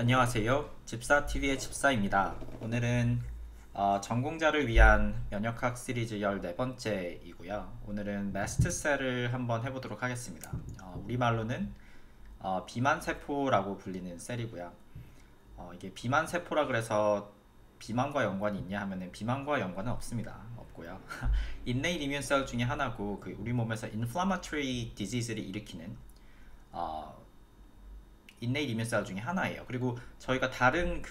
안녕하세요. 집사TV의 집사입니다. 오늘은 전공자를 위한 면역학 시리즈 14번째이고요. 오늘은 마스트셀을 한번 해보도록 하겠습니다. 우리말로는 비만세포라고 불리는 셀이고요. 이게 비만세포라 그래서 비만과 연관이 있냐 하면은 비만과 연관은 없습니다. 없고요. innate immune cell 중에 하나고 그 우리 몸에서 inflammatory disease를 일으키는 innate immune cell 중에 하나예요. 그리고 저희가 다른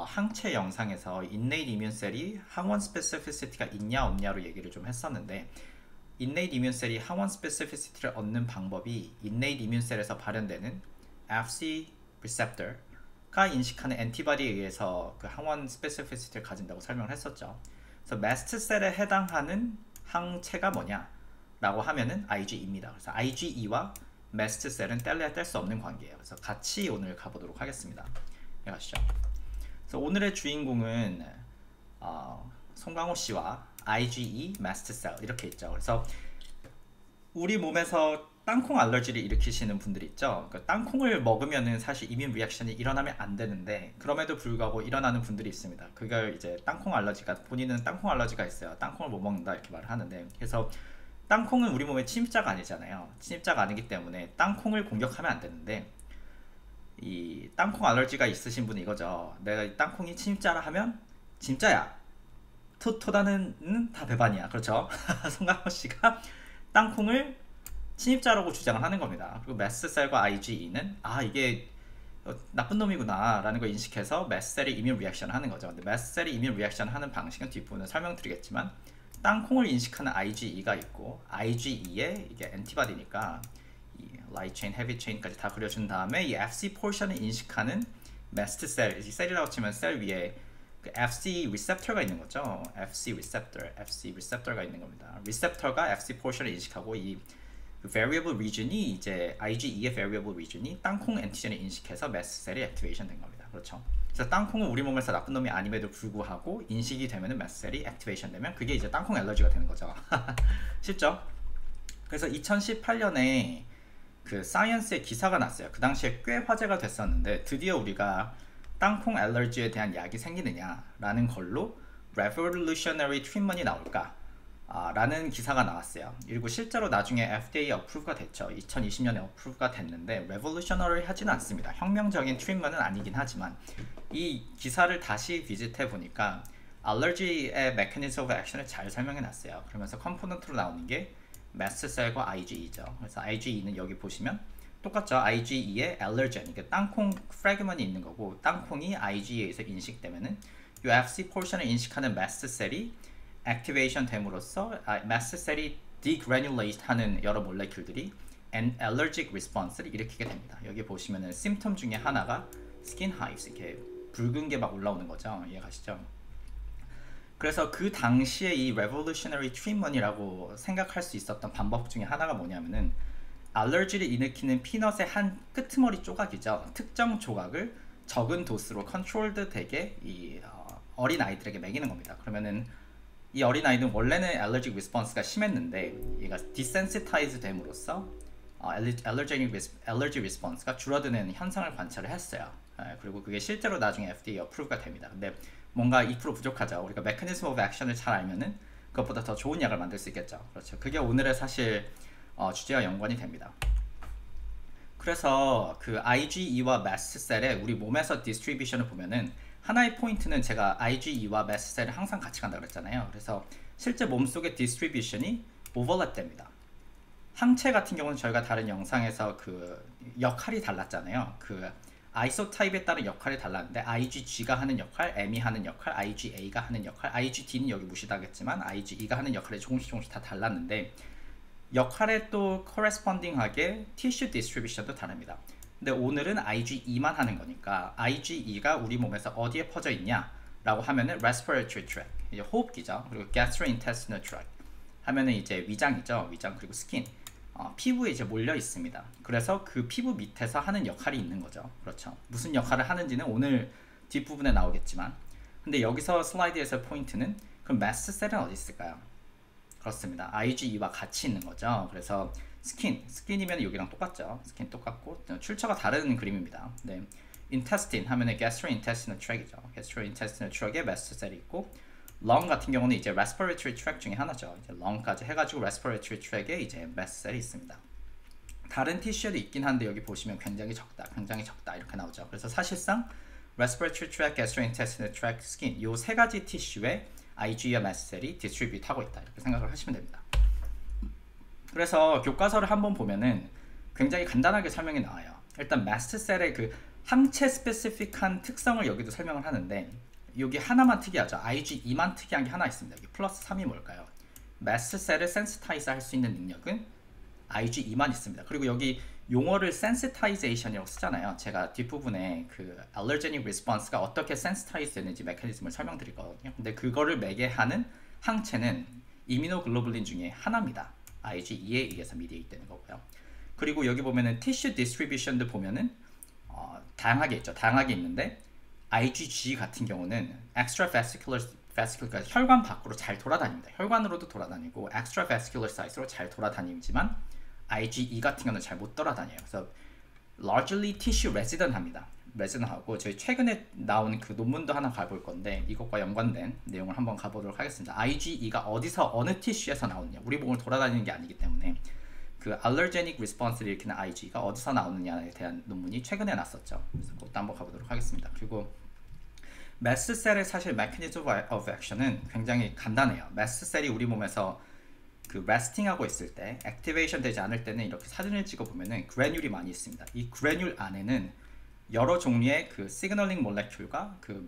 항체 영상에서 innate immune cell이 항원 스페시피시티가 있냐 없냐로 얘기를 좀 했었는데 innate immune cell이 항원 스페시피시티를 얻는 방법이 innate immune cell에서 발현되는 Fc receptor가 인식하는 엔티바디에 의해서 그 항원 스페시피시티를 가진다고 설명을 했었죠. 그래서 마스트셀에 해당하는 항체가 뭐냐라고 하면은 IgE입니다. 그래서 IgE와 마스트셀은 뗄래야 뗄 수 없는 관계예요. 그래서 같이 오늘 가보도록 하겠습니다. 가시죠. 그래서 오늘의 주인공은 송강호 씨와 IgE, 마스트셀 이렇게 있죠. 그래서 우리 몸에서 땅콩 알러지를 일으키시는 분들이 있죠. 그러니까 땅콩을 먹으면은 사실 이뮨 리액션이 일어나면 안 되는데 그럼에도 불구하고 일어나는 분들이 있습니다. 그걸 이제 땅콩 알러지가 본인은 땅콩 알러지가 있어요. 땅콩을 못 먹는다 이렇게 말을 하는데 그래서 땅콩은 우리 몸의 침입자가 아니잖아요. 침입자가 아니기 때문에 땅콩을 공격하면 안 되는데 이 땅콩 알러지가 있으신 분이 이거죠. 내가 이 땅콩이 침입자라 하면 진짜야. 토다는 다 배반이야. 그렇죠? 송강호 씨가 땅콩을 침입자라고 주장을 하는 겁니다. 그리고 마스트셀과 IgE는 이게 나쁜 놈이구나 라는 걸 인식해서 마스트셀이 이뮨 리액션을 하는 거죠. 근데 마스트셀이 이뮨 리액션을 하는 방식은 뒷부분을 설명드리겠지만 땅콩을 인식하는 IgE가 있고 IgE에 이게 엔티바디니까 이 라이트 체인, 헤비 체인까지 다 그려준 다음에 이 FC 포션을 인식하는 마스트셀, 셀이라고 치면 셀 위에 그 FC 리셉터가 있는 거죠. FC 리셉터가 있는 겁니다. 리셉터가 FC 포션을 인식하고 이 variable region이 이제 IgE의 variable region이 땅콩 엔티젠을 인식해서 마스트셀이 액티베이션 된 겁니다. 그렇죠? 그래서 땅콩은 우리 몸에서 나쁜 놈이 아님에도 불구하고 인식이 되면은 마스트셀이 액티베이션 되면 그게 이제 땅콩 알러지가 되는 거죠. 쉽죠? 그래서 2018년에 그 사이언스에 기사가 났어요. 그 당시에 꽤 화제가 됐었는데 드디어 우리가 땅콩 알러지에 대한 약이 생기느냐라는 걸로 revolutionary treatment이 나올까? 라는 기사가 나왔어요. 그리고 실제로 나중에 FDA 어프로브가 됐죠. 2020년에 어프로브가 됐는데 revolutionary 하지는 않습니다. 혁명적인 트리트먼트는 아니긴 하지만 이 기사를 다시 비짓해 보니까 알러지의 메커니즘 오브 액션을 잘 설명해 놨어요. 그러면서 컴포넌트로 나오는 게 마스트셀과 IgE죠. 그래서 IgE는 여기 보시면 똑같죠. IgE의 알러젠, 그러니까 땅콩 프래그먼이 있는 거고 땅콩이 IgE에서 인식되면은 이 FC 포션을 인식하는 마스트셀이 액티베이션 됨으로써 마스트셀이 디그래뉼레이트 하는 여러 몰레큘들이 allergic response를 일으키게 됩니다. 여기 보시면은 심텀 중에 하나가 skin hives, 이렇게 붉은 게 막 올라오는 거죠. 이해가시죠? 그래서 그 당시에 이 revolutionary treatment이라고 생각할 수 있었던 방법 중에 하나가 뭐냐면은 알러지를 일으키는 피넛의 한 끄트머리 조각이죠. 특정 조각을 적은 도수로 컨트롤드 되게 이 어린 아이들에게 먹이는 겁니다. 그러면은 이 어린아이는 원래는 알러직 리스폰스가 심했는데 얘가 디센시타이즈 됨으로써 알러지 리스폰스가 줄어드는 현상을 관찰을 했어요. 그리고 그게 실제로 나중에 FDA 어프로브가 됩니다. 근데 뭔가 2% 부족하죠. 우리가 메커니즘 오브 액션을 잘 알면은 그것보다 더 좋은 약을 만들 수 있겠죠. 그렇죠. 그게 오늘의 사실 주제와 연관이 됩니다. 그래서 그 IgE와 마스트셀의 우리 몸에서 디스트리뷰션을 보면은 하나의 포인트는 제가 IgE와 마스트셀을 항상 같이 간다 그랬잖아요. 그래서 실제 몸속의 디스트리뷰션이 오버랩 됩니다. 항체 같은 경우는 저희가 다른 영상에서 그 역할이 달랐잖아요. 그 아이소타입에 따른 역할이 달랐는데 IgG가 하는 역할, M이 하는 역할, IgA가 하는 역할, IgD는 여기 무시하겠지만 IgE가 하는 역할이 조금씩 다 달랐는데 역할에 또 corresponding하게 tissue distribution도 다릅니다. 근데 오늘은 IgE만 하는 거니까 IgE가 우리 몸에서 어디에 퍼져 있냐 라고 하면은 respiratory tract, 이제 호흡기죠. 그리고 gastrointestinal tract 하면은 이제 위장이죠. 위장, 그리고 스킨, 피부에 이제 몰려 있습니다. 그래서 그 피부 밑에서 하는 역할이 있는 거죠. 그렇죠. 무슨 역할을 하는지는 오늘 뒷부분에 나오겠지만 근데 여기서 슬라이드에서 포인트는 그럼 마스트셀은 어디 있을까요? 그렇습니다. IgE와 같이 있는 거죠. 그래서 스킨이면 여기랑 똑같죠. 스킨 똑같고 출처가 다른 그림입니다. 네. intestine 하면은 gastrointestinal tract이죠. gastrointestinal tract에 메스트셀이 있고, lung 같은 경우는 이제 respiratory tract 중에 하나죠. 이제 lung까지 해가지고 respiratory tract에 이제 메스트셀이 있습니다. 다른 티슈에도 있긴 한데 여기 보시면 굉장히 적다 이렇게 나오죠. 그래서 사실상 respiratory tract, gastrointestinal tract, skin 이 세 가지 티슈에 IgE와 메스트셀이 디스트리뷰트 하고 있다 이렇게 생각을 하시면 됩니다. 그래서 교과서를 한번 보면은 굉장히 간단하게 설명이 나와요. 일단 메스트셀의 그 항체 스페시픽한 특성을 여기도 설명을 하는데, 여기 하나만 특이하죠. IgE만 특이한 게 하나 있습니다. 여기 플러스 3이 뭘까요? 메스트셀을 센시타이즈 할 수 있는 능력은 IgE만 있습니다. 그리고 여기 용어를 sensitization이라고 쓰잖아요. 제가 뒷부분에 그 allergenic response가 어떻게 sensitize 되는지 메커니즘을 설명드리거든요. 근데 그거를 매개하는 항체는 이뮤노글로불린 중에 하나입니다. IgE에 의해서 미디에이트 되는 거고요. 그리고 여기 보면은 tissue distribution도 보면은 다양하게 있죠. 다양하게 있는데 IgG 같은 경우는 extravascular 그러니까 혈관 밖으로 잘 돌아다닙니다. 혈관으로도 돌아다니고 extravascular size로 잘 돌아다니지만 IgE 같은 경우는 잘 못 돌아다녀요. 그래서 largely tissue resident 합니다. resident하고 저희 최근에 나온 그 논문도 하나 가볼 건데 이것과 연관된 내용을 한번 가보도록 하겠습니다. IgE가 어디서 어느 티슈에서 나오느냐, 우리 몸을 돌아다니는 게 아니기 때문에 그 allergenic response를 일으키는 IgE가 어디서 나오느냐에 대한 논문이 최근에 났었죠. 그래서 그것도 한번 가보도록 하겠습니다. 그리고 메스트셀의 사실 mechanism of action은 굉장히 간단해요. 메스트셀이 우리 몸에서 그 resting하고 있을 때, 액티베이션 되지 않을 때는 이렇게 사진을 찍어 보면은 그래뉼이 많이 있습니다. 이 그래뉼 안에는 여러 종류의 그 시그널링 몰레큘과 그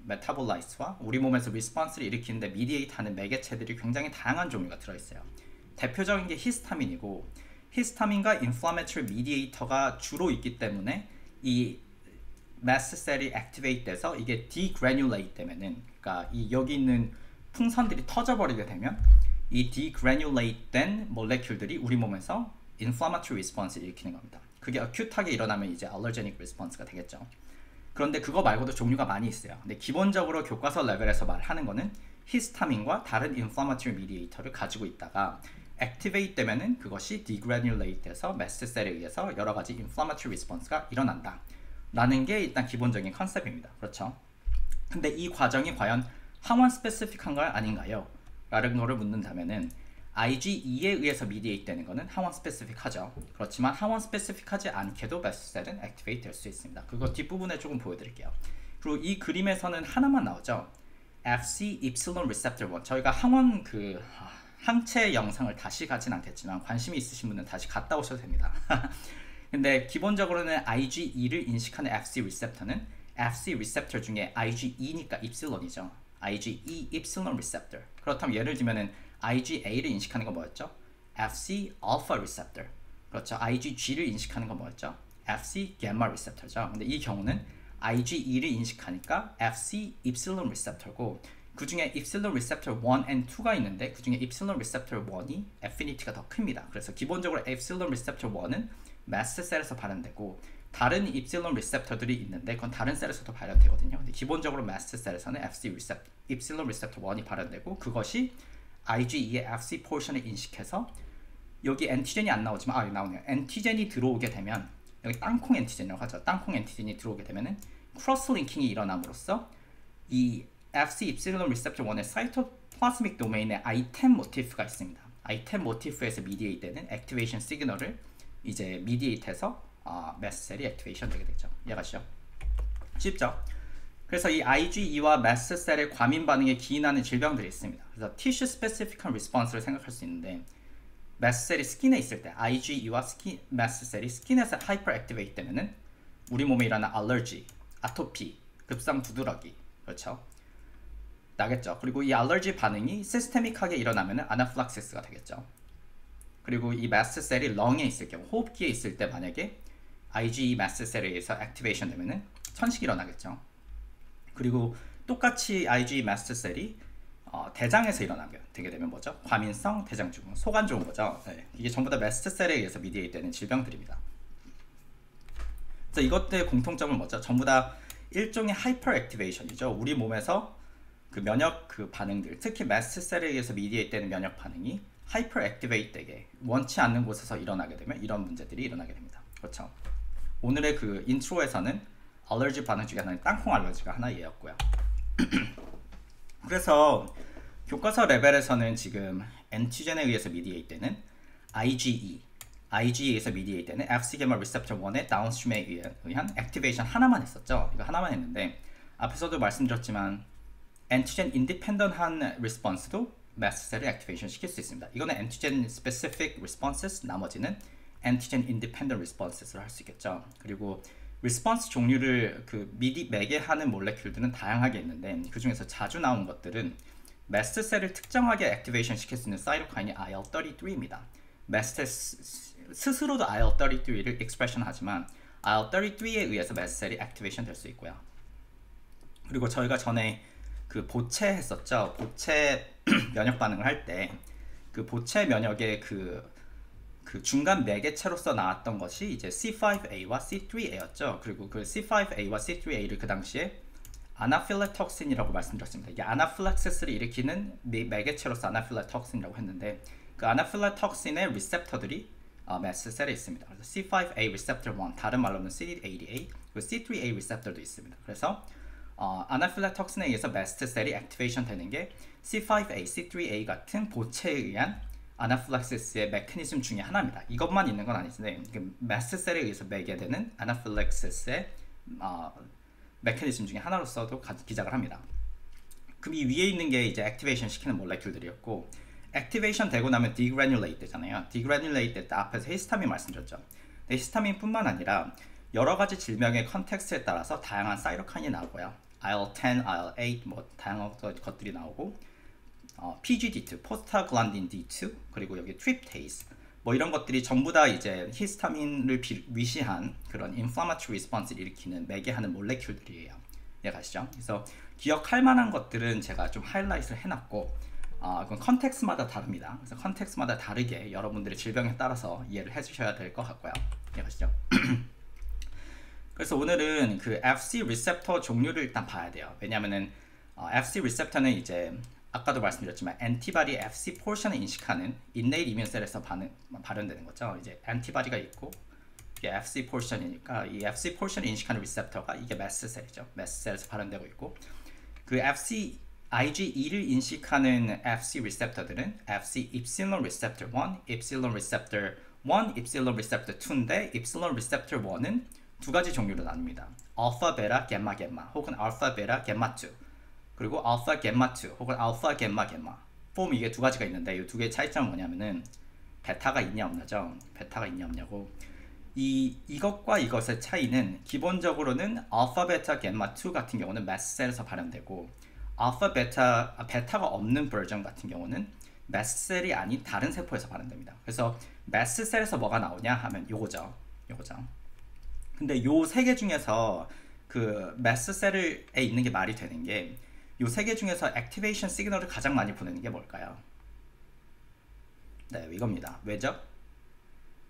메타볼라이트와 우리 몸에서 리스폰스를 일으키는데 미디에이트하는 매개체들이 굉장히 다양한 종류가 들어있어요. 대표적인 게 히스타민이고, 히스타민과 인플라메토리 미디에이터가 주로 있기 때문에 이 메스트셀이 액티베이트 돼서 이게 디그래뉼레이트 되면은, 그러니까 이 여기 있는 풍선들이 터져버리게 되면 이 디그래뉼레이트 된 몰레큘들이 우리 몸에서 인플라메토리 리스폰스를 일으키는 겁니다. 그게 어큐트하게 일어나면 이제 알러제닉 리스폰스가 되겠죠. 그런데 그거 말고도 종류가 많이 있어요. 근데 기본적으로 교과서 레벨에서 말하는 거는 히스타민과 다른 인플라메토리 미디에이터를 가지고 있다가 액티베이트 되면은 그것이 디그래뉼레이트 돼서 메스트셀에 의해서 여러 가지 인플라메토리 리스폰스가 일어난다 라는 게 일단 기본적인 컨셉입니다. 그렇죠? 근데 이 과정이 과연 항원 스페시픽한 걸 아닌가요? 라는 거를 묻는다면은 IgE에 의해서 미디에이트 되는 거는 항원 스페시픽하죠. 그렇지만 항원 스페시픽하지 않게도 메스트셀은 액티베이트 될 수 있습니다. 그거 뒷부분에 조금 보여드릴게요. 그리고 이 그림에서는 하나만 나오죠. FC 입실론 리셉터 1. 저희가 항원 그 항체 영상을 다시 가진 않겠지만 관심이 있으신 분은 다시 갔다 오셔도 됩니다. 근데 기본적으로는 IgE를 인식하는 FC 리셉터는 FC 리셉터 중에 IgE니까 입실론이죠. IgE 입실론 리셉터. 그렇다면 예를 들면은 IgA를 인식하는 건 뭐였죠? FC 알파 리셉터. 그렇죠. IgG를 인식하는 건 뭐였죠? FC gamma 리셉터죠. 근데 이 경우는 IgE를 인식하니까 FC 입실론 리셉터고, 그 중에 입실론 리셉터 1 and 2가 있는데 그 중에 입실론 리셉터 1이 애피니티가 더 큽니다. 그래서 기본적으로 입실론 리셉터 1은 메스트셀에서 발현되고 다른 입실론 리셉터들이 있는데 그건 다른 셀에서도 발현되거든요. 근데 기본적으로 메스트셀에서는 입실론 리셉터 1이 발현되고 그것이 IgE의 FC 포션을 인식해서 여기 엔티젠이 안 나오지만 여기 나오네요. 엔티젠이 들어오게 되면 여기 땅콩 엔티젠이라고 하죠. 땅콩 엔티젠이 들어오게 되면은 크로스 링킹이 일어남으로써 이 FC 입실론 리셉터 1의 사이토플라스믹 도메인에 I10 모티프가 있습니다. I10 모티프에서 미디에이트 되는 액티베이션 시그널을 이제 미디에이트해서 메스트셀이 액티베이션 되게 되죠. 이해가시죠? 쉽죠? 그래서 이 IgE와 메스트셀의 과민 반응에 기인하는 질병들이 있습니다. 그래서 티슈 스페시픽한 리스폰스를 생각할 수 있는데, 메스트셀이 스킨에 있을 때 IgE와 메스트셀이 스킨에서 하이퍼 액티베이트 되면은 우리 몸에 일어나는 알러지, 아토피, 급성 두드러기, 그렇죠? 나겠죠. 그리고 이 알러지 반응이 시스테믹하게 일어나면은 아나필락시스가 되겠죠. 그리고 이 메스트셀이 렁에 있을 경우, 호흡기에 있을 때 만약에 IgE 메스트셀에 의해서 액티베이션 되면은 천식이 일어나겠죠. 그리고 똑같이 IgE 메스트셀이 대장에서 일어나게 되게 되면 뭐죠? 과민성 대장증후, 속 안 좋은 거죠. 네. 이게 전부 다 메스트셀에 의해서 미디에이트 되는 질병들입니다. 그래서 이것들의 공통점은 뭐죠? 전부 다 일종의 하이퍼 액티베이션이죠. 우리 몸에서 그 면역 그 반응들, 특히 메스트셀에 의해서 미디에이트 되는 면역 반응이 하이퍼 액티베이트 되게 원치 않는 곳에서 일어나게 되면 이런 문제들이 일어나게 됩니다. 그렇죠? 오늘의 그 인트로에서는 알러지 반응 중에 하나는 땅콩 알러지가 하나 얘였고요. 그래서 교과서 레벨에서는 지금 엔티젠에 의해서 미디에이트 되는 IgE에서 미디에이트 되는 Fc gamma receptor 1의 다운스트림에 의한 액티베이션 하나만 했었죠. 이거 하나만 했는데 앞에서도 말씀드렸지만 엔티젠 인디펜던한 리스폰스도 마스트셀을 액티베이션 시킬 수 있습니다. 이거는 엔티젠 스페시픽 리스폰스, 나머지는 엔티젠 인디펜던 리스폰스를 할 수 있겠죠. 그리고 리스폰스 종류를 매개하는 몰레큘들은 다양하게 있는데 그 중에서 자주 나온 것들은 마스트셀을 특정하게 액티베이션 시킬 수 있는 사이토카인이 IL-33입니다. 마스트셀 스스로도 IL-33를 익스프레션 하지만 IL-33에 의해서 마스트셀이 액티베이션 될 수 있고요. 그리고 저희가 전에 그 보체 했었죠. 보체 면역 반응을 할 때 그 보체 면역의 그 중간 매개체로서 나왔던 것이 이제 C5a와 C3a였죠. 그리고 그 C5a와 C3a를 그 당시에 아나필렉톡신이라고 말씀드렸습니다. 이게 아나필렉시스를 일으키는 매개체로서 아나필렉톡신이라고 했는데 그 아나필렉톡신의 리셉터들이 마스트셀에 있습니다. 그래서 C5a receptor 1, 다른 말로는 CD80A, 그리고 C3a receptor도 있습니다. 그래서 아나필렉톡신에 의해서 마스트셀이 액티베이션 되는 게 C5a, C3a 같은 보체에 의한 아나필락시스의 메커니즘 중에 하나입니다. 이것만 있는 건 아니는데 마스트셀에 의해서 매개되는 아나필락시스의 메커니즘 중에 하나로서도 기작을 합니다. 그럼 이 위에 있는 게 이제 액티베이션 시키는 몰레큘들이었고 액티베이션 되고 나면 디그래듈레이트 되잖아요. 디그래듓레이트 때 앞에서 히스타민 말씀드렸죠. 근데 히스타민뿐만 아니라 여러 가지 질병의 컨텍스트에 따라서 다양한 사이토카인이 나오고요. IL-10, IL-8 뭐 다양한 것들이 나오고 PGD2, 포스타글란딘 D2, 그리고 여기 트립테이스 뭐 이런 것들이 전부 다 이제 히스타민을 위시한 그런 인플라마토리 리스폰스를 일으키는 매개하는 몰레큘들이에요. 이해가시죠? 그래서 기억할 만한 것들은 제가 좀 하이라이트를 해놨고 그건 컨텍스트마다 다릅니다. 그래서 컨텍스트마다 다르게 여러분들의 질병에 따라서 이해를 해주셔야 될 것 같고요. 이해가시죠? 그래서 오늘은 그 FC 리셉터 종류를 일단 봐야 돼요. 왜냐하면은 FC 리셉터는 이제 아까도 말씀드렸지만 엔티바디 FC 포션을 인식하는 인네이트 이뮨셀에서 발현되는 거죠. 이제 엔티바디가 있고 이게 FC 포션이니까 이 FC 포션을 인식하는 리셉터가 이게 마스트셀이죠. 마스트셀에서 발현되고 있고 그 FC IgE를 인식하는 FC 리셉터들은 FC 입실론 리셉터 1, 입실론 리셉터 1, 입실론 리셉터 2인데 입실론 리셉터 1은 두 가지 종류로 나뉩니다. 알파, 베타, 겜마, 혹은 알파, 베타, 겜마 2 그리고 알파, 겜마 2 혹은 알파, 겜마 폼 이게 두 가지가 있는데 이 두 개의 차이점은 뭐냐면은 베타가 있냐 없냐죠. 베타가 있냐 없냐고 이것과 이것의 차이는 기본적으로는 알파, 베타, 겜마 2 같은 경우는 마스트셀에서 발현되고 알파, 베타가 없는 버전 같은 경우는 마스트셀이 아닌 다른 세포에서 발현됩니다. 그래서 마스트셀에서 뭐가 나오냐 하면 요거죠. 근데 요 세 개 중에서 그 마스트셀에 있는 게 말이 되는 게 요 세 개 중에서 액티베이션 시그널을 가장 많이 보내는 게 뭘까요? 네, 이겁니다. 왜죠?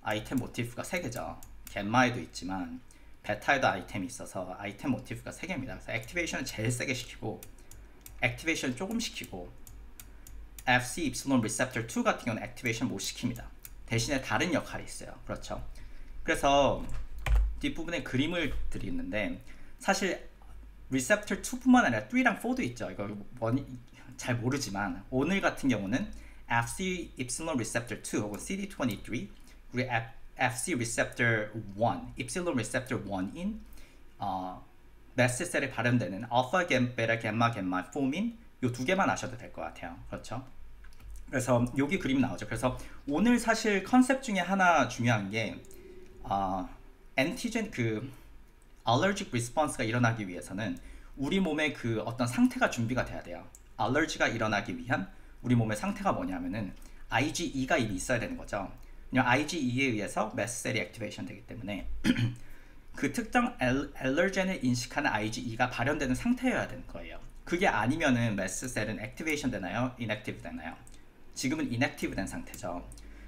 아이템 모티프가 3개죠. 겜마에도 있지만 베타에도 아이템이 있어서 아이템 모티프가 3개입니다. 그래서 액티베이션을 제일 세게 시키고 액티베이션 조금 시키고 FC 입실론 리셉터 2 같은 경우는 액티베이션 못 시킵니다. 대신에 다른 역할이 있어요. 그렇죠? 그래서 뒷부분에 그림을 드리는데 사실 리셉터 2뿐만 아니라 3랑 4도 있죠. 이거 잘 모르지만 오늘 같은 경우는 FC 입실론 리셉터 2 혹은 CD23 그리고 FC 리셉터 1 입실론 리셉터 1인 마스트셀에 발현되는 알파, 베타, 겜마 폼인 요 두 개만 아셔도 될 것 같아요. 그렇죠? 그래서 여기 그림 나오죠. 그래서 오늘 사실 컨셉 중에 하나 중요한 게 엔티젠 알러직 리스폰스가 일어나기 위해서는 우리 몸의 그 어떤 상태가 준비가 돼야 돼요. 알러지가 일어나기 위한 우리 몸의 상태가 뭐냐면은 IgE가 이미 있어야 되는 거죠. 왜냐면 IgE에 의해서 마스트셀이 액티베이션 되기 때문에 그 특정 알러젠을 인식하는 IgE가 발현되는 상태여야 되는 거예요. 그게 아니면은 마스트셀은 액티베이션 되나요? 인액티브 되나요? 지금은 인액티브 된 상태죠.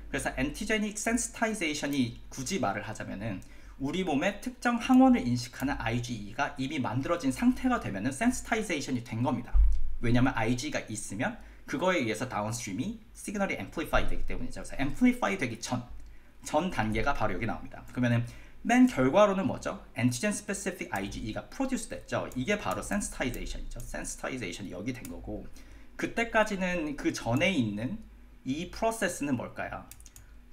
그래서 엔티제닉 센시타이제이션이 굳이 말을 하자면은 우리 몸의 특정 항원을 인식하는 IgE가 이미 만들어진 상태가 되면은 센시타이제이션이 된 겁니다. 왜냐면 IgE가 있으면 그거에 의해서 다운스트림이 시그널이 앰플리파이 되기 때문이죠. 그래서 앰플리파이 되기 전 단계가 바로 여기 나옵니다. 그러면은 맨 결과로는 뭐죠? antigen specific IgE가 프로듀스 됐죠. 이게 바로 sensitization이죠. sensitization이 여기 된 거고, 그때까지는 그 전에 있는 이 프로세스는 뭘까요?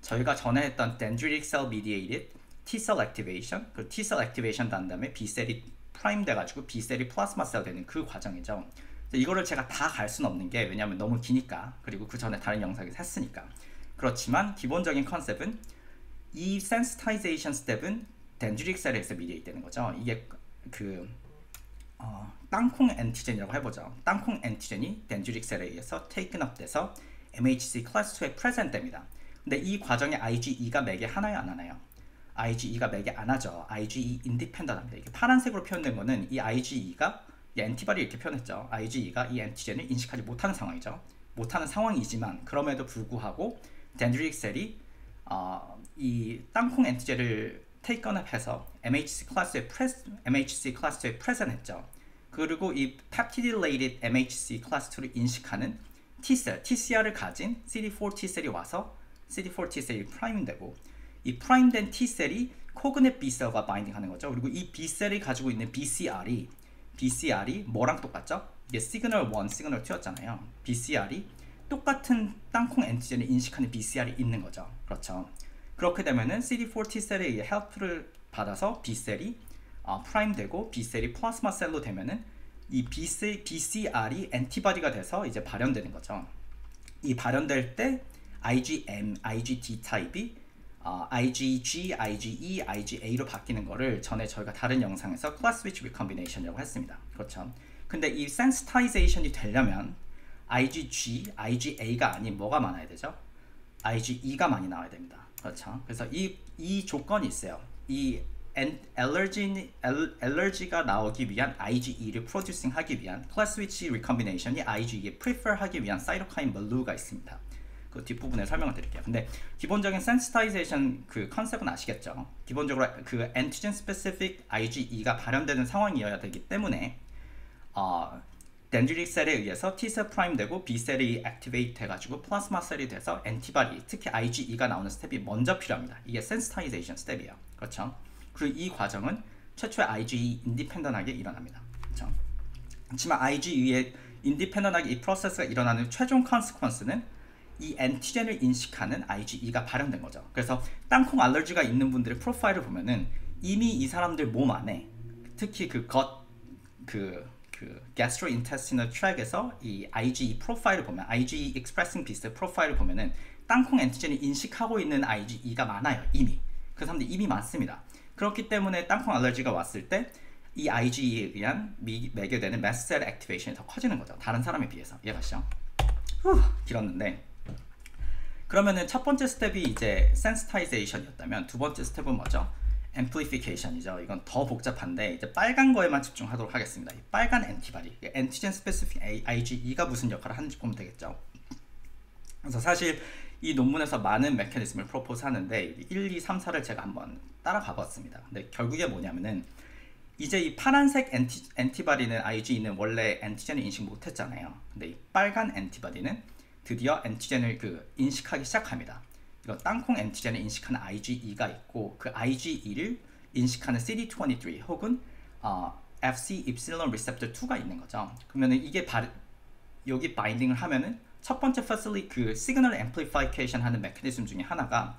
저희가 전에 했던 dendritic cell mediated T-cell activation, 그 T-cell activation 단 다음에 B셀이 프라임 돼가지고 B셀이 플라스마 셀 되는 그 과정이죠. 이거를 제가 다 갈 수는 없는 게 왜냐면 너무 기니까, 그리고 그 전에 다른 영상에서 했으니까. 그렇지만 기본적인 컨셉은 이 sensitization 스텝은 dendritic 셀에서 mediate 되는 거죠. 이게 그 땅콩 엔티젠이라고 해보죠. 땅콩 엔티젠이 dendritic 셀에 의해서 taken up 돼서 MHC 클래스 2에 present 됩니다. 근데 이 과정에 IgE가 맥에 하나요, 안 하나요? IgE가 맥에 안 하죠. IgE independent 합니다. 이게 파란색으로 표현된 거는 이 IgE가 이 엔티바디 이렇게 표현했죠. IgE가 이 엔티젠을 인식하지 못하는 상황이죠. 못하는 상황이지만 그럼에도 불구하고 dendritic 셀이 이 땅콩 엔티젠을 take up 해서 MHC 클래스에 present 했죠. 그리고 이 peptidylated MHC 클래스 2를 인식하는 T셀, TCR을 가진 CD4 T셀이 와서 CD4 T셀이 프라임되고, 이 프라임된 T셀이 코그넷 B셀과 바인딩하는 거죠. 그리고 이 B셀이 가지고 있는 BCR이 뭐랑 똑같죠? 이게 시그널 1, 시그널 2였잖아요. BCR이 똑같은 땅콩 엔티젠을 인식하는 BCR이 있는 거죠. 그렇죠. 그렇게 되면은 CD4 T셀에 의해 헬프를 받아서 B셀이 프라임되고 B셀이 플라스마 셀로 되면은 이 BCR이 엔티바디가 돼서 이제 발현되는 거죠. 이 발현될 때 IgM, IgD 타입이 IgG, IgE, IgA로 바뀌는 거를 전에 저희가 다른 영상에서 class switch recombination이라고 했습니다. 그렇죠. 근데 이 sensitization이 되려면 IgG, IgA가 아닌 뭐가 많아야 되죠? IgE가 많이 나와야 됩니다. 그렇죠. 그래서 이 조건이 있어요. 이 알러지가 나오기 위한 IgE를 producing 하기 위한 class switch recombination이 IgE에 prefer 하기 위한 사이토카인 멀루가 있습니다. 그 뒷부분에 설명을 드릴게요. 근데 기본적인 sensitization 그 컨셉은 아시겠죠? 기본적으로 그 antigen specific IgE가 발현되는 상황이어야 되기 때문에 dendritic 셀에 의해서 T셀 프라임 되고 B셀이 activate 해가지고 플라스마 셀이 돼서 엔티바디, 특히 IgE가 나오는 스텝이 먼저 필요합니다. 이게 sensitization 스텝이에요. 그렇죠? 그리고 이 과정은 최초의 IgE 인디펜던하게 일어납니다. 그렇죠? 하지만 IgE에 인디펜던하게 이 프로세스가 일어나는 최종 컨시퀀스는 이 엔티젠을 인식하는 IgE가 발현된 거죠. 그래서 땅콩 알러지가 있는 분들의 프로파일을 보면은 이미 이 사람들 몸 안에 특히 그 gastrointestinal tract에서 이 IgE 프로파일을 보면 IgE expressing B셀 프로파일을 보면은 땅콩 엔티젠을 인식하고 있는 IgE가 많아요. 이미 그 사람들 이미 많습니다. 그렇기 때문에 땅콩 알러지가 왔을 때 이 IgE에 의한 매개되는 매스셀 액티베이션이 더 커지는 거죠. 다른 사람에 비해서. 이해가시죠? 길었는데, 그러면은 첫 번째 스텝이 이제 sensitization이었다면 두 번째 스텝은 뭐죠? amplification이죠. 이건 더 복잡한데 이제 빨간 거에만 집중하도록 하겠습니다. 이 빨간 엔티바디, antigen specific IgE가 무슨 역할을 하는지 보면 되겠죠. 그래서 사실 이 논문에서 많은 메커니즘을 프로포즈 하는데 1, 2, 3, 4를 제가 한번 따라가 봤습니다. 근데 결국에 뭐냐면은 이제 이 파란색 엔티바디는 IgE는 원래 엔티젠을 인식 못했잖아요. 근데 이 빨간 엔티바디는 드디어 엔티젠을 인식하기 시작합니다. 이거 땅콩 엔티젠을 인식하는 IgE가 있고, 그 IgE를 인식하는 CD23 혹은 FC epsilon receptor 2가 있는 거죠. 그러면은 이게 여기 바인딩을 하면은 첫 번째 facility 시그널 amplification 하는 메커니즘 중에 하나가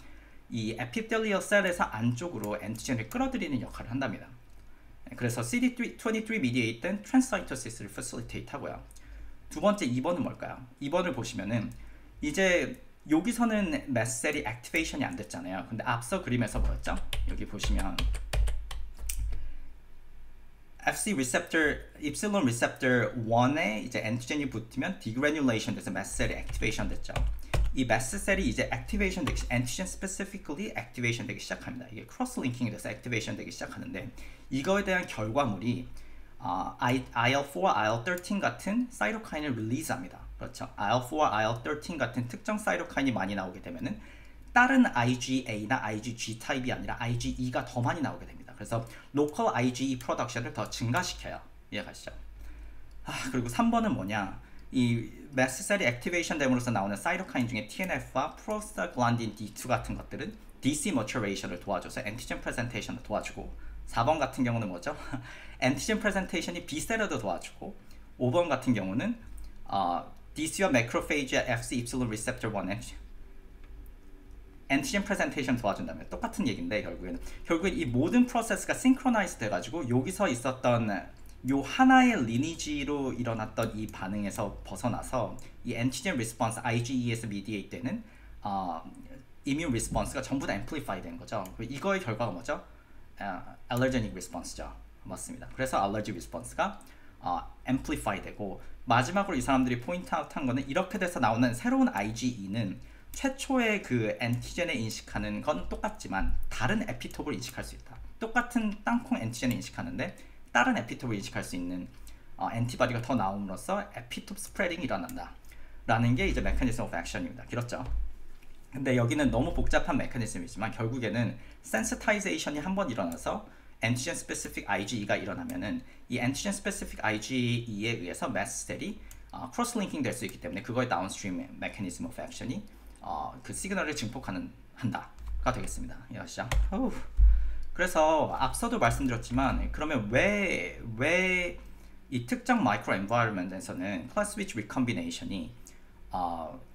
이 epithelial 셀에서 안쪽으로 엔티젠을 끌어들이는 역할을 한답니다. 그래서 CD23 mediated transcytosis를 facilitate 하고요. 두 번째 2번은 뭘까요? 2번을 보시면은 이제 여기서는 매스셀이 액티베이션이 안 됐잖아요. 근데 앞서 그림에서 뭐였죠? 여기 보시면 FC receptor, epsilon receptor 1에 이제 엔티젠이 붙으면 degranulation 돼서 매스셀이 액티베이션 됐죠. 이 매스셀이 이제 액티베이션 되기, 엔티젠 specifically 액티베이션 되기 시작합니다. 이게 크로스 링킹이 돼서 액티베이션 되기 시작하는데, 이거에 대한 결과물이 IL-4, IL-13 같은 사이토카인을 릴리즈합니다. 그렇죠. IL-4, IL-13 같은 특정 사이토카인이 많이 나오게 되면은 다른 IgA나 IgG 타입이 아니라 IgE가 더 많이 나오게 됩니다. 그래서 local IgE 프로덕션을 더 증가시켜요. 이해가시죠? 그리고 3번은 뭐냐? 이 매스셀이 액티베이션 됨으로써 나오는 사이토카인 중에 TNF와 프로스타글란딘 D2 같은 것들은 DC maturation을 도와줘서 antigen presentation을 도와주고 4번 같은 경우는 뭐죠? antigen presentation이 B셀에도 도와주고 5번 같은 경우는 DC와 macrophage의 Fc epsilon receptor 1 antigen presentation 도와준다면 똑같은 얘기인데 결국엔 이 모든 프로세스가 synchronized 돼가지고 여기서 있었던 요 하나의 리니지로 일어났던 이 반응에서 벗어나서 이 antigen response IgE에서 mediate 되는 immune response가 전부 다 amplify 되는 거죠. 이거의 결과가 뭐죠? allergenic response죠. 맞습니다. 그래서 allergy response가 amplify 되고 마지막으로 이 사람들이 포인트 아웃한 거는 이렇게 돼서 나오는 새로운 IgE는 최초의 그 엔티젠을 인식하는 건 똑같지만 다른 에피톱을 인식할 수 있다. 똑같은 땅콩 엔티젠을 인식하는데 다른 에피톱을 인식할 수 있는 엔티바디가 더 나옴으로써 에피톱 스프레딩이 일어난다 라는 게 이제 메커니즘 오브 액션입니다. 길었죠? 근데 여기는 너무 복잡한 메커니즘이지만 결국에는 센시타이제이션이 한번 일어나서 antigen specific IgE가 일어나면은 이 antigen specific IgE에 의해서 마스 셀이 크로스 링킹 될 수 있기 때문에 그거의 다운스트림 메커니즘 오브 액션이 그 시그널을 증폭한다가 되겠습니다. 이해하시죠? 그래서 앞서도 말씀드렸지만 그러면 왜 이 특정 마이크로 엔바이러먼트에서는 클래스 스위치 리컴비네이션이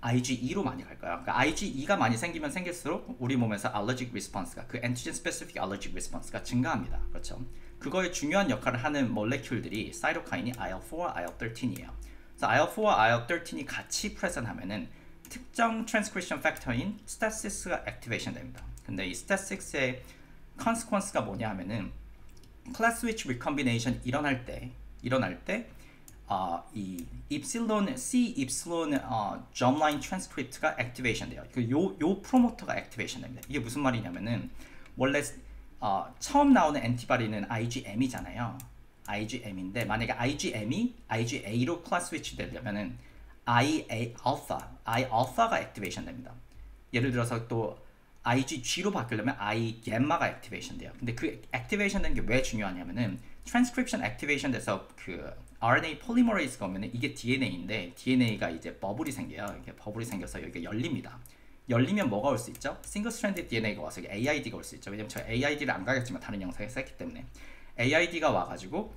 IgE로 많이 갈까요? 그러니까 IgE가 많이 생기면 생길수록 우리 몸에서 allergic response가 그 antigen specific allergic response가 증가합니다. 그렇죠? 그거에 중요한 역할을 하는 몰레큘들이 사이토카인이 IL-4와 IL-13이에요. 그래서 IL-4와 IL-13이 같이 프레젠하면은 특정 트랜스크리션 팩터인 STAT6가 액티베이션 됩니다. 근데 이 STAT6의 consequence가 뭐냐 하면은 클래스 스위치 리컴비네이션 일어날 때 이 입실론 C 입실론 germline transcript가 액티베이션 돼요. 요 프로모터가 액티베이션 됩니다. 이게 무슨 말이냐면은 원래 처음 나오는 엔티바디는 IgM이잖아요. IgM인데 만약에 IgM이 IgA로 클래스 스위치 되려면은 I알파가 액티베이션 됩니다. 예를 들어서 또 IgG로 바뀌려면 Igamma가 액티베이션 돼요. 근데 그 액티베이션 되는 게 왜 중요하냐면은 트랜스크립션 액티베이션 돼서 그 RNA 폴리머레이즈가 오면은 이게 DNA인데 DNA가 이제 버블이 생겨요. 이렇게 버블이 생겨서 여기가 열립니다. 열리면 뭐가 올 수 있죠? 싱글 스트랜드 DNA가 와서 AID가 올 수 있죠. 왜냐면 제가 AID를 안 가겠지만 다른 영상에서 했기 때문에 AID가 와가지고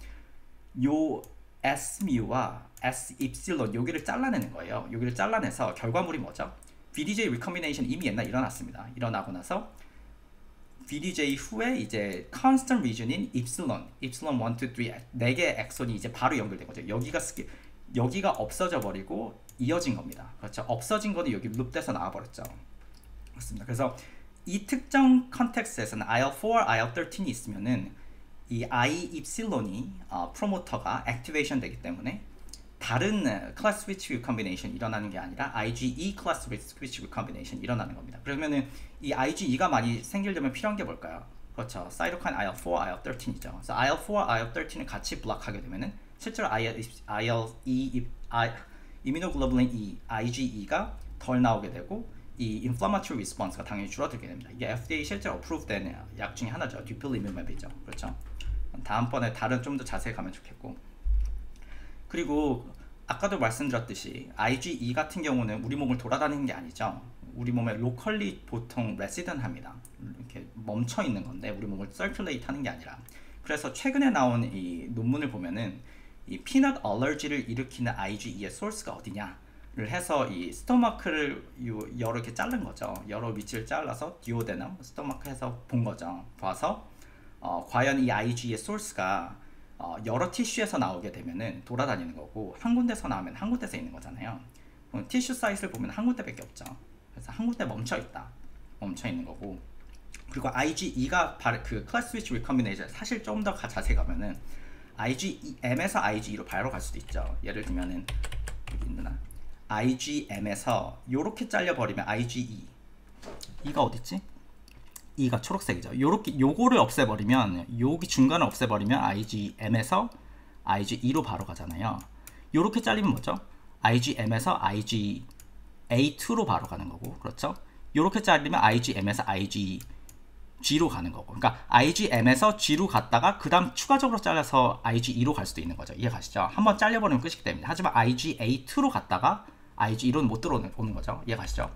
요 S뮤와 S 입실론 여기를 잘라내는 거예요. 여기를 잘라내서 결과물이 뭐죠? VDJ 리컴비네이션 이미 옛날 일어났습니다. 일어나고 나서 VDJ 후에 이제 constant region인 입실론 1, 2, 3 4개 엑손이 이제 바로 연결된 거죠. 여기가 없어져 버리고 이어진 겁니다. 그렇죠? 없어진 거는 여기 룹돼서 나와 버렸죠. 그렇습니다. 그래서 이 특정 컨텍스트에서는 IL-4, IL-13이 있으면은 이 I 입실론이 프로모터가 액티베이션 되기 때문에 다른 클래스 스위치 리컴비네이션 일어나는 게 아니라 IgE 클래스 스위치 리컴비네이션 일어나는 겁니다. 그러면은 이 IgE가 많이 생기려면 필요한 게 뭘까요? 그렇죠. 사이토카인 IL-4, IL-13이죠. 그래서 IL-4와 IL-13을 같이 블락하게 되면은 실제로 이뮤노글로불린 E, IgE가 덜 나오게 되고 이 인플라마토리 리스폰스가 당연히 줄어들게 됩니다. 이게 FDA 실제로 어프로브된 약 중에 하나죠. 듀필리뮤맵이죠. 그렇죠. 다음번에 다른 좀 더 자세히 가면 좋겠고. 그리고 아까도 말씀드렸듯이 IgE 같은 경우는 우리 몸을 돌아다니는 게 아니죠. 우리 몸에 로컬리 보통 레시던합니다. 이렇게 멈춰 있는 건데 우리 몸을 서큘레이트 하는 게 아니라. 그래서 최근에 나온 이 논문을 보면은 이 피넛 알러지를 일으키는 IgE의 소스가 어디냐를 해서 이 스토마크를 여러 개 자른 거죠. 여러 위치를 잘라서 디오데넘, 스토마크 해서 본 거죠. 봐서 과연 이 IgE의 소스가 여러 티슈에서 나오게 되면은 돌아다니는 거고 한 군데서 나오면 한 군데서 있는 거잖아요. 티슈 사이즈를 보면 한 군데밖에 없죠. 그래서 한 군데 멈춰 있는 거고. 그리고 IgE가 그 클래스 스위치 리컴비네이션 사실 좀 더 자세히 가면은 IgM에서 IgE로 바로 갈 수도 있죠. 예를 들면은 여기 있나 IgM에서 요렇게 잘려버리면 IgE 이가 어딨지? E가 초록색이죠. 요거를 없애버리면 여기 중간을 없애버리면 IgM에서 IgE로 바로 가잖아요. 요렇게 잘리면 뭐죠? IgM에서 IgA2로 바로 가는 거고, 그렇죠? 요렇게 잘리면 IgM에서 IgG로 가는 거고. 그러니까 IgM에서 G로 갔다가 그 다음 추가적으로 잘라서 IgE로 갈 수도 있는 거죠. 이해가시죠? 한번 잘려버리면 끝이기 때문에. 하지만 IgA2로 갔다가 IgE로는 못 들어오는 거죠. 이해가시죠?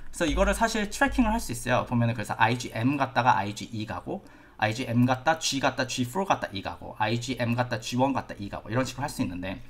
그래서 이거를 사실 트래킹을 할 수 있어요. 보면은 그래서 IgM 갔다가 IgE 가고, IgM 갔다 G 갔다 G4 갔다 E 가고, IgM 갔다 G1 갔다 E 가고 이런 식으로 할 수 있는데,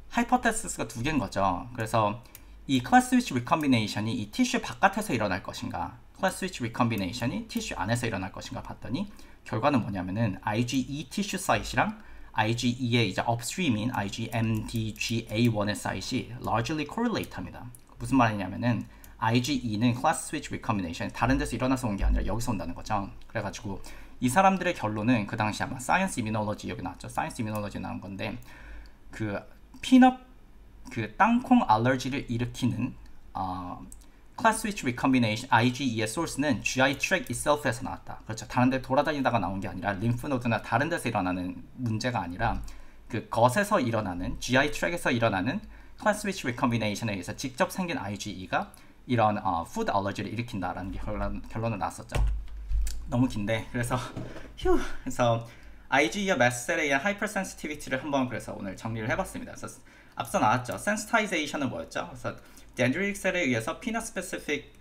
하이퍼테시스가 두 개인 거죠. 그래서 이 클래스 스위치 리컴비네이션이 이 티슈 바깥에서 일어날 것인가, 클래스 스위치 리컴비네이션이 티슈 안에서 일어날 것인가 봤더니 결과는 뭐냐면은 IgE 티슈 사이트랑 IgE의 이제 업스트림인 IgMDGA1의 사이트이 largely correlate 합니다. 무슨 말이냐면은 IgE는 클래스 스위치 리컴비네이션 다른 데서 일어나서 온 게 아니라 여기서 온다는 거죠. 그래가지고 이 사람들의 결론은 그 당시 아마 사이언스 이뮤놀로지 여기 나왔죠. 사이언스 이뮤놀로지 나온 건데 그 피넛 그 땅콩 알러지를 일으키는 클래스 스위치 리컴비네이션 IgE의 소스는 GI 트랙 itself에서 나왔다. 그렇죠. 다른 데 돌아다니다가 나온 게 아니라 림프노드나 다른 데서 일어나는 문제가 아니라 그 것에서 일어나는 GI 트랙에서 일어나는 클래스 스위치 리컴비네이션에 의해서 직접 생긴 IgE가 이런 푸드 알러지를 일으킨다라는 게 결론을 나왔었죠. 너무 긴데 그래서 그래서 IgE와 마스트셀에 의한 하이퍼센시티비티를 한번 그래서 오늘 정리를 해봤습니다. 그래서 앞서 나왔죠. 센시타이제이션은 뭐였죠? 그래서 dendritic 셀에 의해서 피넛 스페시픽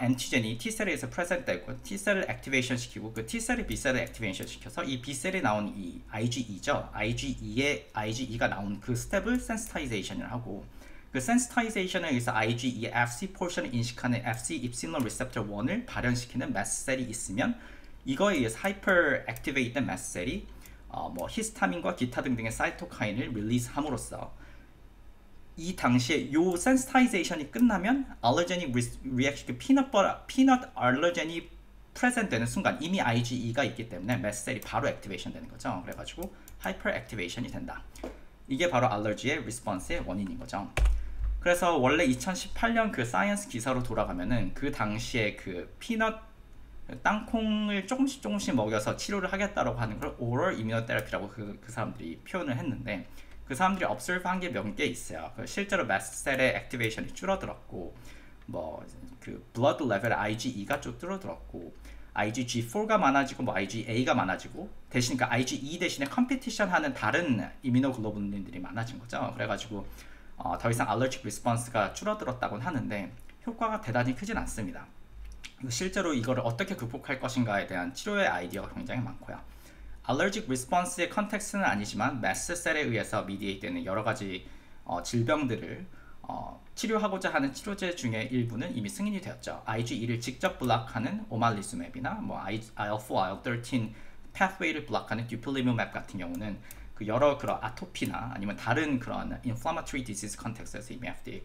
엔티젠이 T셀에 의해서 프레젠트되고 T셀을 액티베이션 시키고 그 T셀이 B셀을 액티베이션 시켜서 이 B셀이 나온 이 IgE죠. IgE가 나온 그 스텝을 센시타이제이션을 하고 그 센시타이제이션에 의해서 IgE의 Fc 포션을 인식하는 Fc 입실론 리셉터 1을 발현시키는 마스트셀이 있으면 이거에 의해서 하이퍼 액티베이트된 마스트셀이 뭐 히스타민과 기타 등등의 사이토카인을 릴리즈함으로써 이 당시에 요 센시타이제이션이 끝나면 알러제닉 리액션 그 피넛 알러젠이 프레젠트 되는 순간 이미 IgE가 있기 때문에 마스트셀이 바로 액티베이션 되는 거죠. 그래가지고 하이퍼 액티베이션이 된다. 이게 바로 알러지의 리스폰스의 원인인 거죠. 그래서 원래 2018년 그 사이언스 기사로 돌아가면은 그 당시에 그 피넛 땅콩을 조금씩 먹여서 치료를 하겠다라고 하는 걸 오럴 이뮤노테라피라고 그 사람들이 표현을 했는데 그 사람들이 observe 한 게 몇 개 있어요. 실제로 마스트셀의 액티베이션이 줄어들었고 뭐 그 blood level IgE가 좀 줄어들었고 IgG4가 많아지고 뭐 IgA가 많아지고 대신 그러니까 IgE 대신에 컴피티션 하는 다른 이뮤노글로불린들이 많아진 거죠. 그래가지고 더 이상 알러직 리스폰스가 줄어들었다고는 하는데 효과가 대단히 크진 않습니다. 실제로 이거를 어떻게 극복할 것인가에 대한 치료의 아이디어가 굉장히 많고요. 알러직 리스폰스의 컨텍스트는 아니지만 마스트셀에 의해서 미디에이트되는 여러 가지 질병들을 치료하고자 하는 치료제 중에 일부는 이미 승인이 되었죠. IgE를 직접 블락하는 오말리수맵이나 뭐 IL-4, IL-13 pathway를 블락하는 듀플리무맵 같은 경우는 그 여러 그런 아토피나 아니면 다른 그런 inflammatory disease 컨텍스트에서 이미 FDA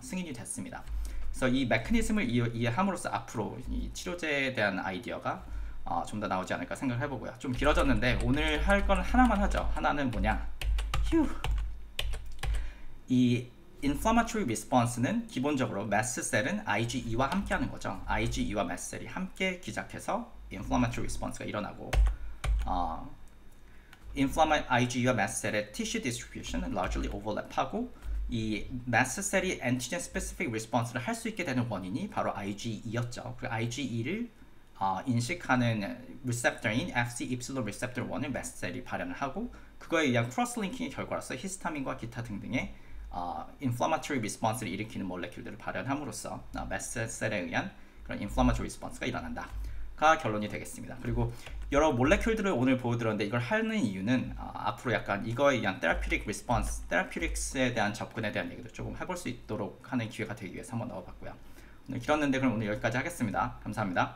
승인이 됐습니다. 그래서 이 메커니즘을 이해함으로써 앞으로 이 치료제에 대한 아이디어가 좀 더 나오지 않을까 생각을 해보고요. 좀 길어졌는데 오늘 할 건 하나만 하죠. 하나는 뭐냐? 이 inflammatory response는 기본적으로 마스트셀은 IgE와 함께하는 거죠. IgE와 마스트셀이 함께 기작해서 inflammatory response가 일어나고 IgE와 마스트셀의 tissue distribution은 largely overlap하고 이 마스트셀이 antigen specific response를 할 수 있게 되는 원인이 바로 IgE였죠. 그 IgE를 인식하는 리셉터인 Fc 입실론 리셉터 1을 마스트셀이 발현을 하고 그거에 의한 크로스링킹의 결과로서 히스타민과 기타 등등의 inflammatory response를 일으키는 몰레큘들을 발현함으로써 마스트셀에 의한 그런 inflammatory response가 일어난다가 결론이 되겠습니다. 그리고 여러 몰레큘들을 오늘 보여드렸는데 이걸 하는 이유는 앞으로 약간 이거에 의한 therapeutic response, therapeutics에 대한 접근에 대한 얘기도 조금 해볼 수 있도록 하는 기회가 되기 위해서 한번 넣어봤고요. 오늘 길었는데 그럼 오늘 여기까지 하겠습니다. 감사합니다.